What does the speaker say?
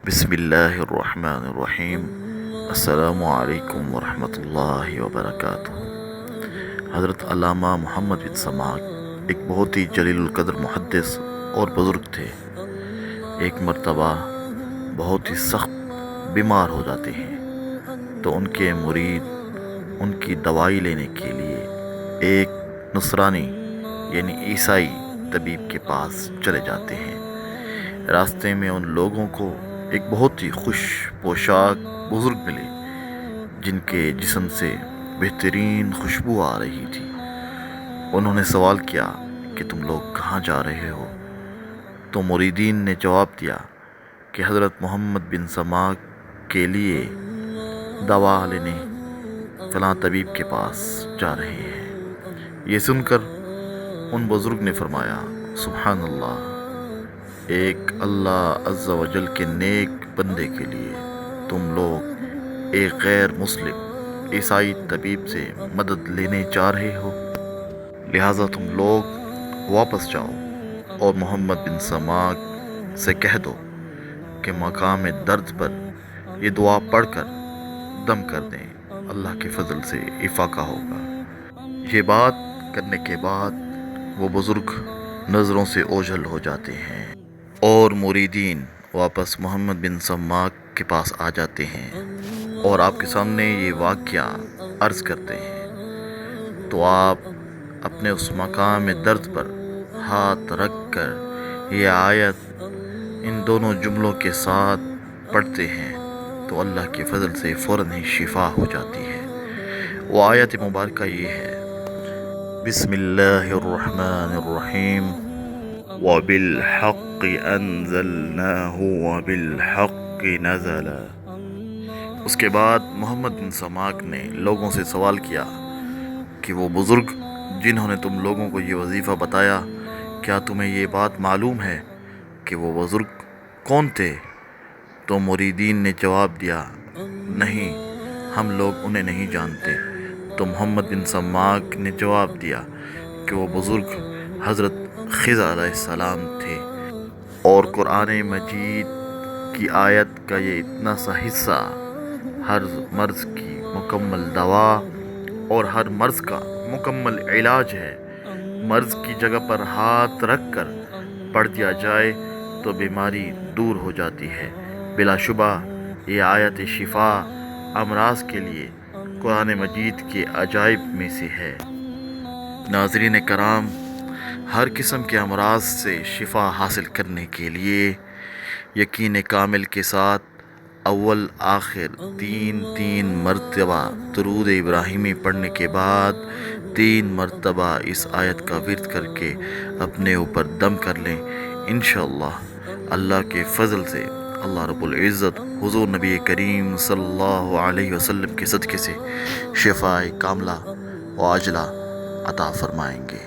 بسم اللہ الرحمن الرحیم۔ السلام علیکم ورحمۃ اللہ وبرکاتہ۔ حضرت علامہ محمد بن سماک ایک بہت ہی جلیل القدر محدث اور بزرگ تھے۔ ایک مرتبہ بہت ہی سخت بیمار ہو جاتے ہیں تو ان کے مرید ان کی دوائی لینے کے لیے ایک نصرانی یعنی عیسائی طبیب کے پاس چلے جاتے ہیں۔ راستے میں ان لوگوں کو ایک بہت ہی خوش پوشاک بزرگ ملے جن کے جسم سے بہترین خوشبو آ رہی تھی۔ انہوں نے سوال کیا کہ تم لوگ کہاں جا رہے ہو؟ تو مریدین نے جواب دیا کہ حضرت محمد بن سماک کے لیے دوا لینے فلاں طبیب کے پاس جا رہے ہیں۔ یہ سن کر ان بزرگ نے فرمایا سبحان اللہ، ایک اللہ عز و جل کے نیک بندے کے لیے تم لوگ ایک غیر مسلم عیسائی طبیب سے مدد لینے جا رہے ہو، لہٰذا تم لوگ واپس جاؤ اور محمد بن سماک سے کہہ دو کہ مقام درد پر یہ دعا پڑھ کر دم کر دیں، اللہ کے فضل سے افاقہ ہوگا۔ یہ بات کرنے کے بعد وہ بزرگ نظروں سے اوجھل ہو جاتے ہیں اور مریدین واپس محمد بن سماک کے پاس آ جاتے ہیں اور آپ کے سامنے یہ واقعہ عرض کرتے ہیں تو آپ اپنے اس مقام درد پر ہاتھ رکھ کر یہ آیت ان دونوں جملوں کے ساتھ پڑھتے ہیں تو اللہ کے فضل سے فوراً ہی شفا ہو جاتی ہے۔ وہ آیت مبارکہ یہ ہے، بسم اللہ الرحمن الرحیم وَبِالْحَقِّ أَنزَلْنَاهُ وَبِالْحَقِّ نَزَلَ۔ اس کے بعد محمد بن سماک نے لوگوں سے سوال کیا کہ وہ بزرگ جنہوں نے تم لوگوں کو یہ وظیفہ بتایا، کیا تمہیں یہ بات معلوم ہے کہ وہ بزرگ کون تھے؟ تو مریدین نے جواب دیا نہیں، ہم لوگ انہیں نہیں جانتے۔ تو محمد بن سماک نے جواب دیا کہ وہ بزرگ حضرت خضر علیہ السلام تھے، اور قرآن مجید کی آیت کا یہ اتنا سا حصہ ہر مرض کی مکمل دوا اور ہر مرض کا مکمل علاج ہے۔ مرض کی جگہ پر ہاتھ رکھ کر پڑھ دیا جائے تو بیماری دور ہو جاتی ہے۔ بلا شبہ یہ آیت شفا امراض کے لیے قرآن مجید کے عجائب میں سے ہے۔ ناظرین کرام، ہر قسم کے امراض سے شفا حاصل کرنے کے لیے یقین کامل کے ساتھ اول آخر تین مرتبہ درود ابراہیمی پڑھنے کے بعد 3 مرتبہ اس آیت کا ورد کر کے اپنے اوپر دم کر لیں۔ انشاءاللہ اللہ کے فضل سے اللہ رب العزت حضور نبی کریم صلی اللہ علیہ وسلم کے صدقے سے شفاء کاملہ و عاجلہ عطا فرمائیں گے۔